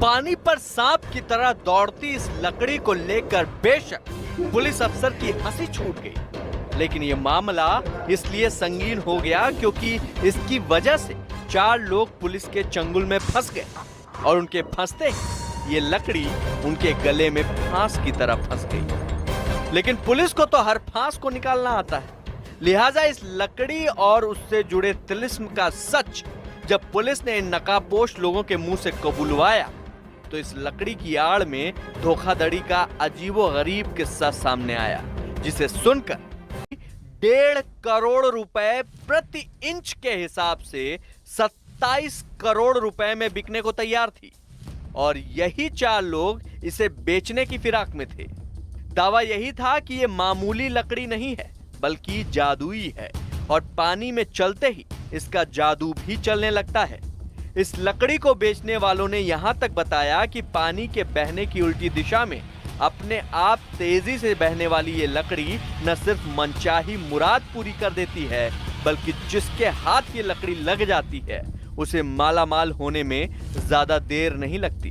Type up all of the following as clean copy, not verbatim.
पानी पर सांप की तरह दौड़ती इस लकड़ी को लेकर बेशक पुलिस अफसर की हंसी छूट गई, लेकिन ये मामला इसलिए संगीन हो गया क्योंकि इसकी वजह से 4 लोग पुलिस के चंगुल में फंस गए और उनके फंसते ही ये लकड़ी उनके गले में फांस की तरह फंस गई। लेकिन पुलिस को तो हर फांस को निकालना आता है, लिहाजा इस लकड़ी और उससे जुड़े तिलिस्म का सच जब पुलिस ने इन नकाबपोश लोगों के मुंह से कबूलवाया तो इस लकड़ी की आड़ में धोखाधड़ी का अजीबोगरीब किस्सा सामने आया, जिसे सुनकर 1.5 करोड़ रुपए प्रति इंच के हिसाब से 27 करोड़ रुपए में बिकने को तैयार थी और यही 4 लोग इसे बेचने की फिराक में थे। दावा यही था कि यह मामूली लकड़ी नहीं है बल्कि जादुई है और पानी में चलते ही इसका जादू भी चलने लगता है। इस लकड़ी को बेचने वालों ने यहां तक बताया कि पानी के बहने की उल्टी दिशा में अपने आप तेजी से बहने वाली ये लकड़ी न सिर्फ मनचाही मुराद पूरी कर देती है बल्कि जिसके हाथ ये लकड़ी लग जाती है उसे मालामाल होने में ज्यादा देर नहीं लगती।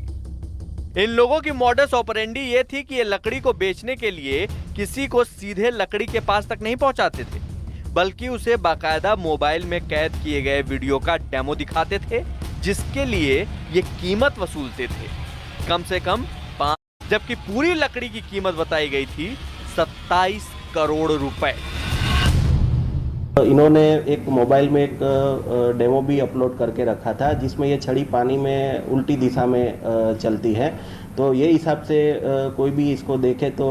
इन लोगों की मॉडस ऑपरेंडी ये थी कि ये लकड़ी को बेचने के लिए किसी को सीधे लकड़ी के पास तक नहीं पहुंचाते थे बल्कि उसे बाकायदा मोबाइल में कैद किए गए वीडियो का डेमो दिखाते थे, जिसके लिए ये कीमत वसूलते थे कम से कम 5, जबकि पूरी लकड़ी की कीमत बताई गई थी 27 करोड़ रुपए। इन्होंने एक मोबाइल में एक डेमो भी अपलोड करके रखा था जिसमें ये छड़ी पानी में उल्टी दिशा में चलती है, तो ये हिसाब से कोई भी इसको देखे तो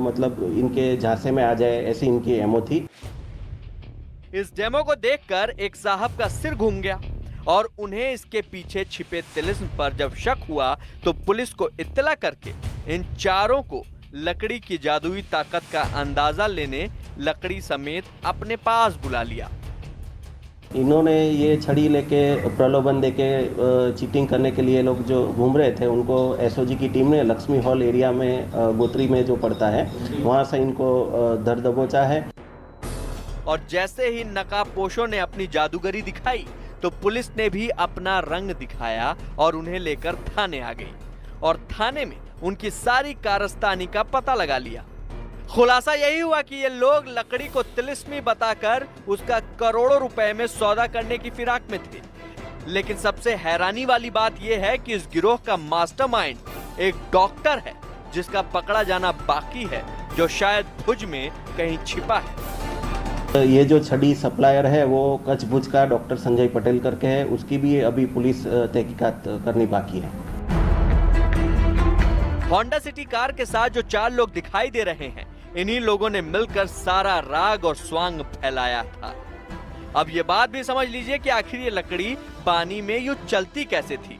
मतलब इनके झांसे में आ जाए, ऐसी इनकी एमओ थी। इस डेमो को देखकर एक साहब का सिर घूम गया और उन्हें इसके पीछे छिपे तिलिस्म पर जब शक हुआ तो पुलिस को इत्तला करके इन 4 को लकड़ी की जादुई ताकत का अंदाजा लेने लकड़ी समेत अपने पास बुला लिया। इन्होंने ये छड़ी लेके प्रलोभन देके चीटिंग करने के लिए लोग जो घूम रहे थे उनको एसओजी की टीम ने लक्ष्मी हॉल एरिया में गोत्री में जो पड़ता है वहां से इनको धर दबोचा है। और जैसे ही नकाबपोशों ने अपनी जादूगरी दिखाई तो पुलिस ने भी अपना रंग दिखाया और उन्हें लेकर थाने आ गई और थाने में उनकी सारी कारस्तानी का पता लगा लिया। खुलासा यही हुआ कि ये लोग लकड़ी को तिलिस्मी बताकर उसका करोड़ों रुपए में सौदा करने की फिराक में थे। लेकिन सबसे हैरानी वाली बात यह है कि इस गिरोह का मास्टरमाइंड एक डॉक्टर है जिसका पकड़ा जाना बाकी है, जो शायद भुज में कहीं छिपा है। ये जो छड़ी सप्लायर है वो कच्छ भुज का डॉक्टर संजय पटेल करके है, उसकी भी अभी पुलिस तहकीकात करनी बाकी है। होंडा सिटी कार के साथ जो 4 लोग दिखाई दे रहे हैं, इन्हीं लोगों ने मिलकर सारा राग और स्वांग फैलाया था। अब ये बात भी समझ लीजिए कि आखिर ये लकड़ी पानी में यूं चलती कैसे थी,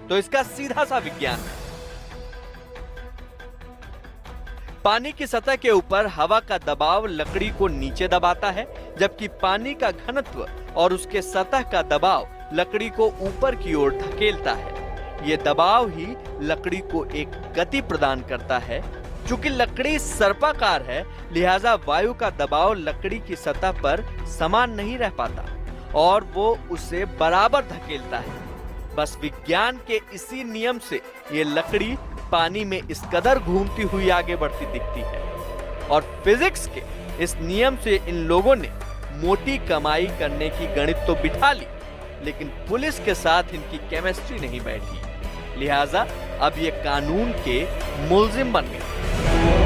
तो इसका सीधा सा विज्ञान है। पानी की सतह के ऊपर हवा का दबाव लकड़ी को नीचे दबाता है, जबकि पानी का घनत्व और उसके सतह का दबाव लकड़ी को ऊपर की ओर धकेलता है। ये दबाव ही लकड़ी को एक गति प्रदान करता है। चूंकि लकड़ी सर्पाकार है, लिहाजा वायु का दबाव लकड़ी की सतह पर समान नहीं रह पाता और वो उसे बराबर धकेलता है। बस विज्ञान के इसी नियम से ये लकड़ी पानी में इस कदर घूमती हुई आगे बढ़ती दिखती है और फिजिक्स के इस नियम से इन लोगों ने मोटी कमाई करने की गणित तो बिठा ली, लेकिन पुलिस के साथ इनकी केमिस्ट्री नहीं बैठी, लिहाजा अब ये कानून के मुल्जिम बन गए।